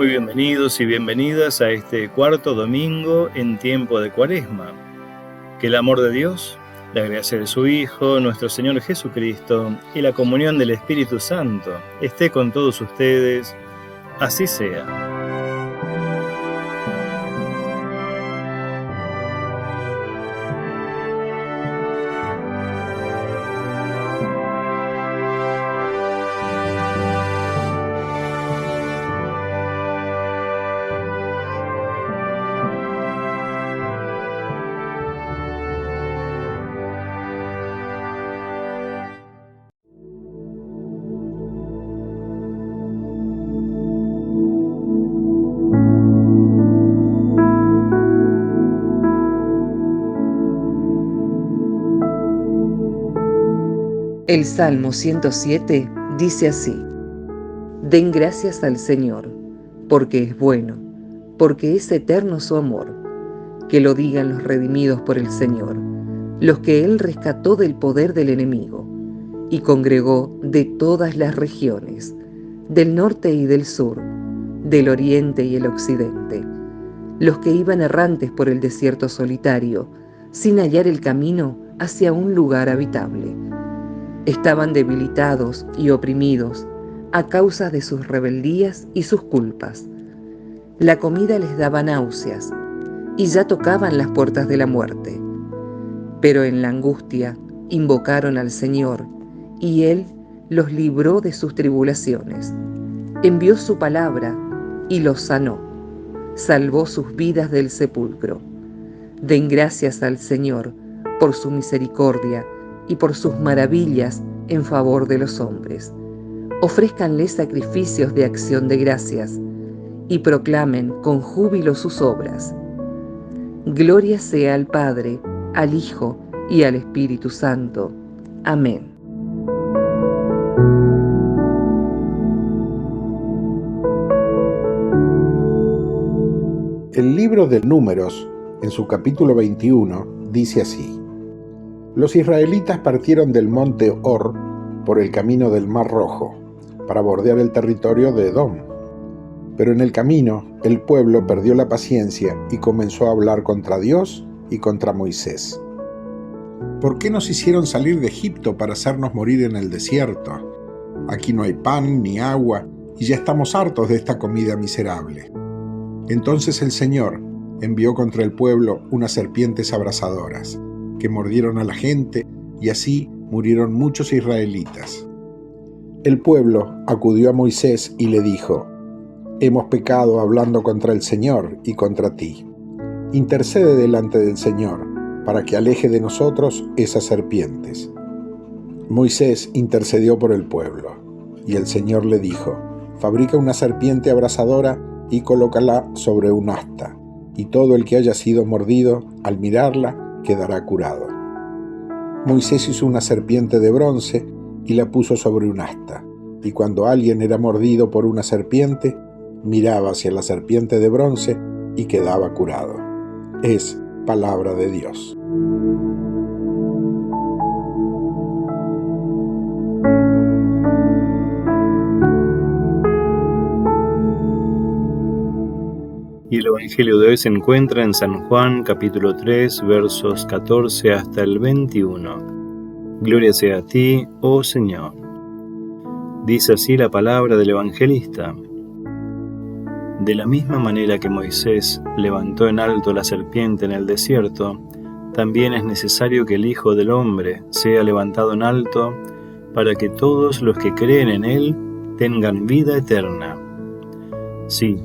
Muy bienvenidos y bienvenidas a este cuarto domingo en tiempo de Cuaresma. Que el amor de Dios, la gracia de su Hijo, nuestro Señor Jesucristo y la comunión del Espíritu Santo esté con todos ustedes. Así sea. El Salmo 107 dice así: Den gracias al Señor, porque es bueno, porque es eterno su amor. Que lo digan los redimidos por el Señor, los que Él rescató del poder del enemigo, y congregó de todas las regiones, del norte y del sur, del oriente y el occidente, los que iban errantes por el desierto solitario, sin hallar el camino hacia un lugar habitable. Estaban debilitados y oprimidos a causa de sus rebeldías y sus culpas. La comida les daba náuseas y ya tocaban las puertas de la muerte. Pero en la angustia invocaron al Señor y Él los libró de sus tribulaciones. Envió su palabra y los sanó. Salvó sus vidas del sepulcro. Den gracias al Señor por su misericordia y por sus maravillas en favor de los hombres. Ofrézcanle sacrificios de acción de gracias y proclamen con júbilo sus obras. Gloria sea al Padre, al Hijo y al Espíritu Santo. Amén. El libro de Números, en su capítulo 21, dice así: Los israelitas partieron del monte Hor por el camino del Mar Rojo, para bordear el territorio de Edom. Pero en el camino, el pueblo perdió la paciencia y comenzó a hablar contra Dios y contra Moisés. ¿Por qué nos hicieron salir de Egipto para hacernos morir en el desierto? Aquí no hay pan ni agua, y ya estamos hartos de esta comida miserable. Entonces el Señor envió contra el pueblo unas serpientes abrasadoras, que mordieron a la gente, y así murieron muchos israelitas. El pueblo acudió a Moisés y le dijo: Hemos pecado hablando contra el Señor y contra ti. Intercede delante del Señor, para que aleje de nosotros esas serpientes. Moisés intercedió por el pueblo, y el Señor le dijo: Fabrica una serpiente abrasadora y colócala sobre un asta, y todo el que haya sido mordido, al mirarla, quedará curado. Moisés hizo una serpiente de bronce y la puso sobre un asta, y cuando alguien era mordido por una serpiente, miraba hacia la serpiente de bronce y quedaba curado. Es palabra de Dios. Y el Evangelio de hoy se encuentra en San Juan, capítulo 3, versos 14 hasta el 21. Gloria sea a ti, oh Señor. Dice así la palabra del evangelista: De la misma manera que Moisés levantó en alto la serpiente en el desierto, también es necesario que el Hijo del Hombre sea levantado en alto, para que todos los que creen en Él tengan vida eterna. Sí,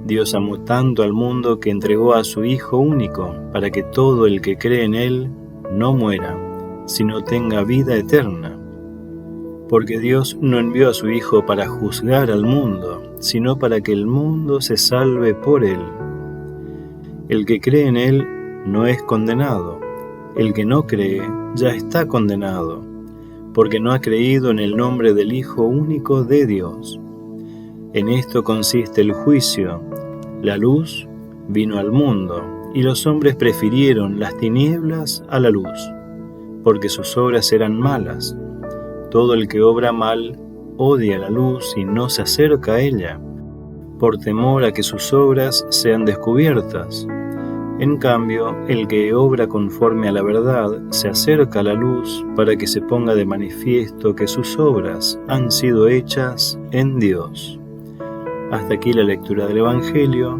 Dios amó tanto al mundo que entregó a su Hijo único, para que todo el que cree en Él no muera, sino tenga vida eterna. Porque Dios no envió a su Hijo para juzgar al mundo, sino para que el mundo se salve por Él. El que cree en Él no es condenado, el que no cree ya está condenado, porque no ha creído en el nombre del Hijo único de Dios. En esto consiste el juicio: la luz vino al mundo, y los hombres prefirieron las tinieblas a la luz, porque sus obras eran malas. Todo el que obra mal odia la luz y no se acerca a ella, por temor a que sus obras sean descubiertas. En cambio, el que obra conforme a la verdad se acerca a la luz para que se ponga de manifiesto que sus obras han sido hechas en Dios. Hasta aquí la lectura del Evangelio.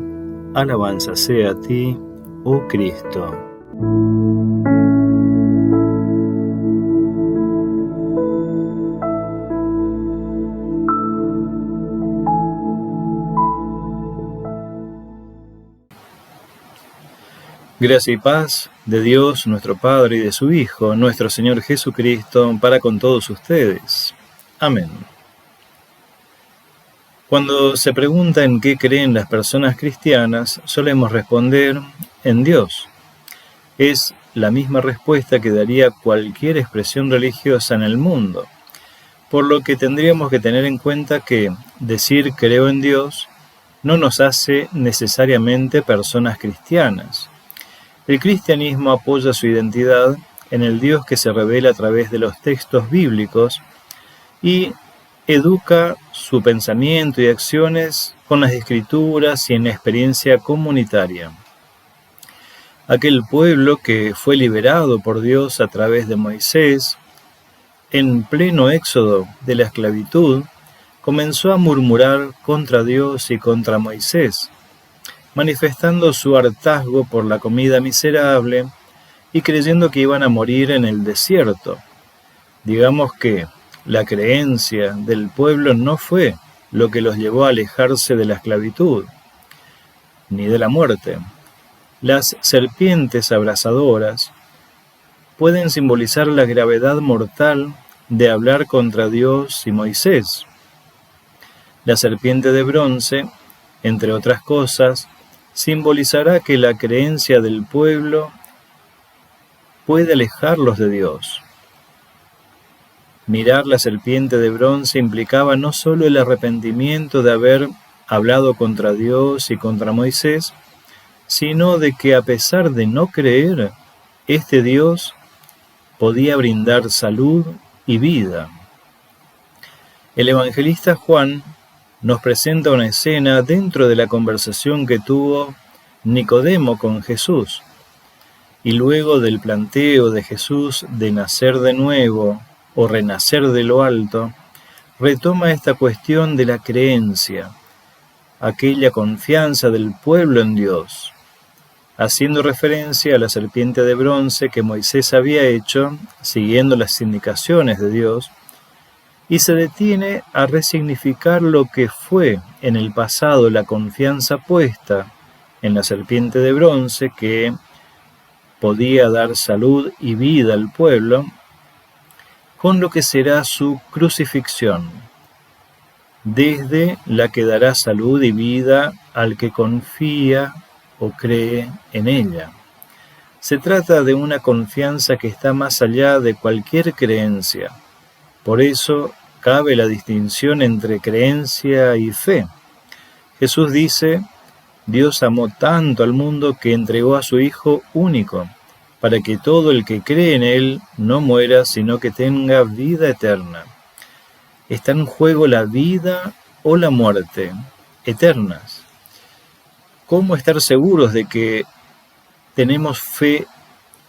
Alabanza sea a ti, oh Cristo. Gracia y paz de Dios nuestro Padre y de su Hijo, nuestro Señor Jesucristo, para con todos ustedes. Amén. Cuando se pregunta en qué creen las personas cristianas, solemos responder en Dios. Es la misma respuesta que daría cualquier expresión religiosa en el mundo, por lo que tendríamos que tener en cuenta que decir creo en Dios no nos hace necesariamente personas cristianas. El cristianismo apoya su identidad en el Dios que se revela a través de los textos bíblicos y educa su pensamiento y acciones con las Escrituras y en la experiencia comunitaria. Aquel pueblo que fue liberado por Dios a través de Moisés, en pleno éxodo de la esclavitud, comenzó a murmurar contra Dios y contra Moisés, manifestando su hartazgo por la comida miserable y creyendo que iban a morir en el desierto. Digamos que la creencia del pueblo no fue lo que los llevó a alejarse de la esclavitud, ni de la muerte. Las serpientes abrasadoras pueden simbolizar la gravedad mortal de hablar contra Dios y Moisés. La serpiente de bronce, entre otras cosas, simbolizará que la creencia del pueblo puede alejarlos de Dios. Mirar la serpiente de bronce implicaba no solo el arrepentimiento de haber hablado contra Dios y contra Moisés, sino de que a pesar de no creer, este Dios podía brindar salud y vida. El evangelista Juan nos presenta una escena dentro de la conversación que tuvo Nicodemo con Jesús, y luego del planteo de Jesús de nacer de nuevo o renacer de lo alto, retoma esta cuestión de la creencia, aquella confianza del pueblo en Dios, haciendo referencia a la serpiente de bronce que Moisés había hecho, siguiendo las indicaciones de Dios, y se detiene a resignificar lo que fue en el pasado la confianza puesta en la serpiente de bronce que podía dar salud y vida al pueblo, con lo que será su crucifixión, desde la que dará salud y vida al que confía o cree en ella. Se trata de una confianza que está más allá de cualquier creencia. Por eso cabe la distinción entre creencia y fe. Jesús dice, Dios amó tanto al mundo que entregó a su Hijo único, para que todo el que cree en Él no muera, sino que tenga vida eterna. Está en juego la vida o la muerte, eternas. ¿Cómo estar seguros de que tenemos fe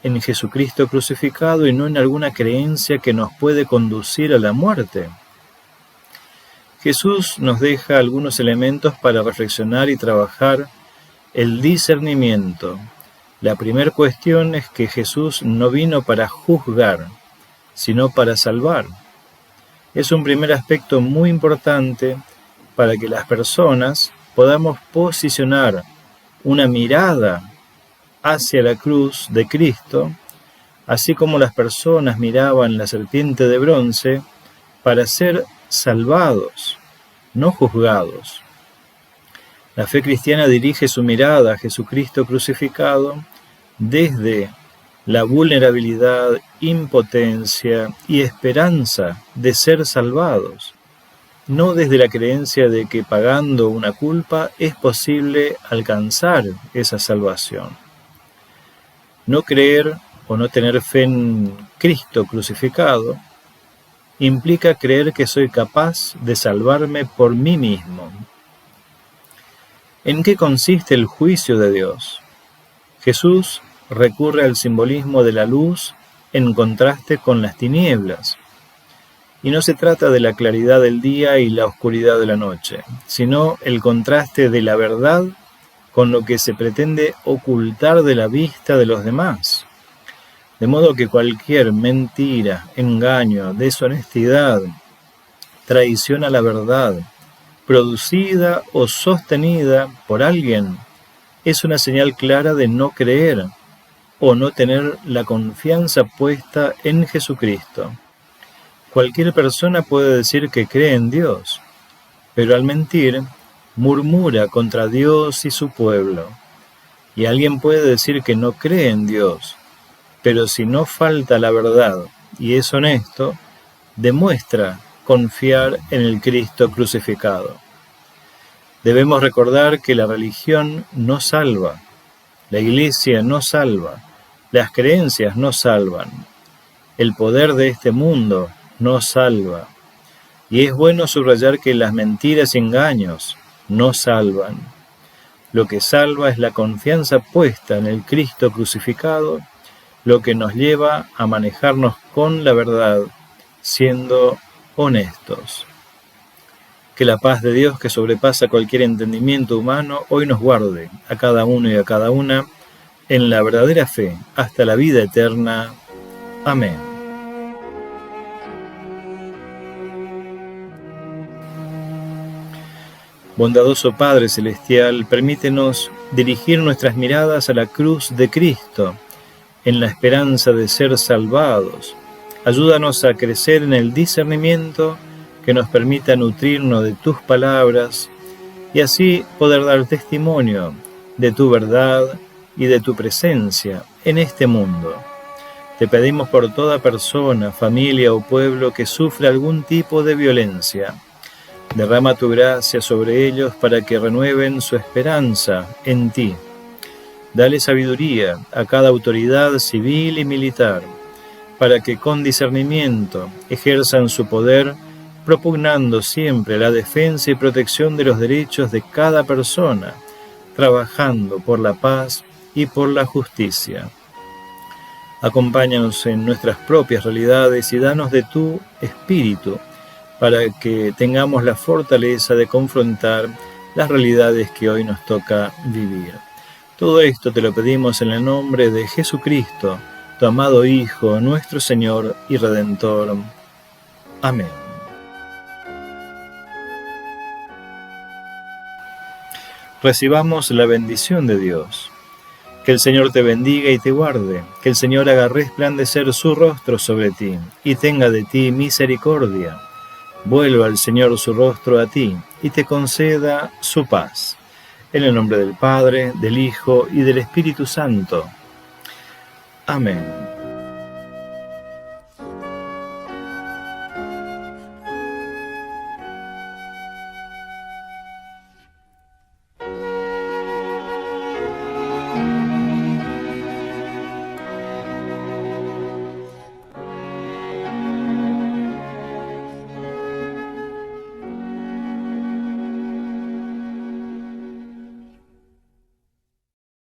en Jesucristo crucificado y no en alguna creencia que nos puede conducir a la muerte? Jesús nos deja algunos elementos para reflexionar y trabajar el discernimiento. La primera cuestión es que Jesús no vino para juzgar, sino para salvar. Es un primer aspecto muy importante para que las personas podamos posicionar una mirada hacia la cruz de Cristo, así como las personas miraban la serpiente de bronce, para ser salvados, no juzgados. La fe cristiana dirige su mirada a Jesucristo crucificado desde la vulnerabilidad, impotencia y esperanza de ser salvados, no desde la creencia de que pagando una culpa es posible alcanzar esa salvación. No creer o no tener fe en Cristo crucificado implica creer que soy capaz de salvarme por mí mismo. ¿En qué consiste el juicio de Dios? Jesús recurre al simbolismo de la luz en contraste con las tinieblas. Y no se trata de la claridad del día y la oscuridad de la noche, sino el contraste de la verdad con lo que se pretende ocultar de la vista de los demás. De modo que cualquier mentira, engaño, deshonestidad, traición a la verdad, producida o sostenida por alguien, es una señal clara de no creer o no tener la confianza puesta en Jesucristo. Cualquier persona puede decir que cree en Dios, pero al mentir, murmura contra Dios y su pueblo. Y alguien puede decir que no cree en Dios, pero si no falta la verdad y es honesto, demuestra confiar en el Cristo crucificado. Debemos recordar que la religión no salva, la Iglesia no salva, las creencias no salvan, el poder de este mundo no salva. Y es bueno subrayar que las mentiras y engaños no salvan. Lo que salva es la confianza puesta en el Cristo crucificado, lo que nos lleva a manejarnos con la verdad, siendo honestos. Que la paz de Dios, que sobrepasa cualquier entendimiento humano, hoy nos guarde a cada uno y a cada una en la verdadera fe hasta la vida eterna. Amén. Bondadoso Padre Celestial, permítenos dirigir nuestras miradas a la cruz de Cristo, en la esperanza de ser salvados. Ayúdanos a crecer en el discernimiento que nos permita nutrirnos de tus palabras y así poder dar testimonio de tu verdad y de tu presencia en este mundo. Te pedimos por toda persona, familia o pueblo que sufre algún tipo de violencia. Derrama tu gracia sobre ellos para que renueven su esperanza en ti. Dale sabiduría a cada autoridad civil y militar, para que con discernimiento ejerzan su poder, propugnando siempre la defensa y protección de los derechos de cada persona, trabajando por la paz y por la justicia. Acompáñanos en nuestras propias realidades y danos de tu espíritu, para que tengamos la fortaleza de confrontar las realidades que hoy nos toca vivir. Todo esto te lo pedimos en el nombre de Jesucristo, tu amado Hijo, nuestro Señor y Redentor. Amén. Recibamos la bendición de Dios. Que el Señor te bendiga y te guarde, que el Señor haga resplandecer su rostro sobre ti y tenga de ti misericordia. Vuelva el Señor su rostro a ti y te conceda su paz. En el nombre del Padre, del Hijo y del Espíritu Santo. Amén.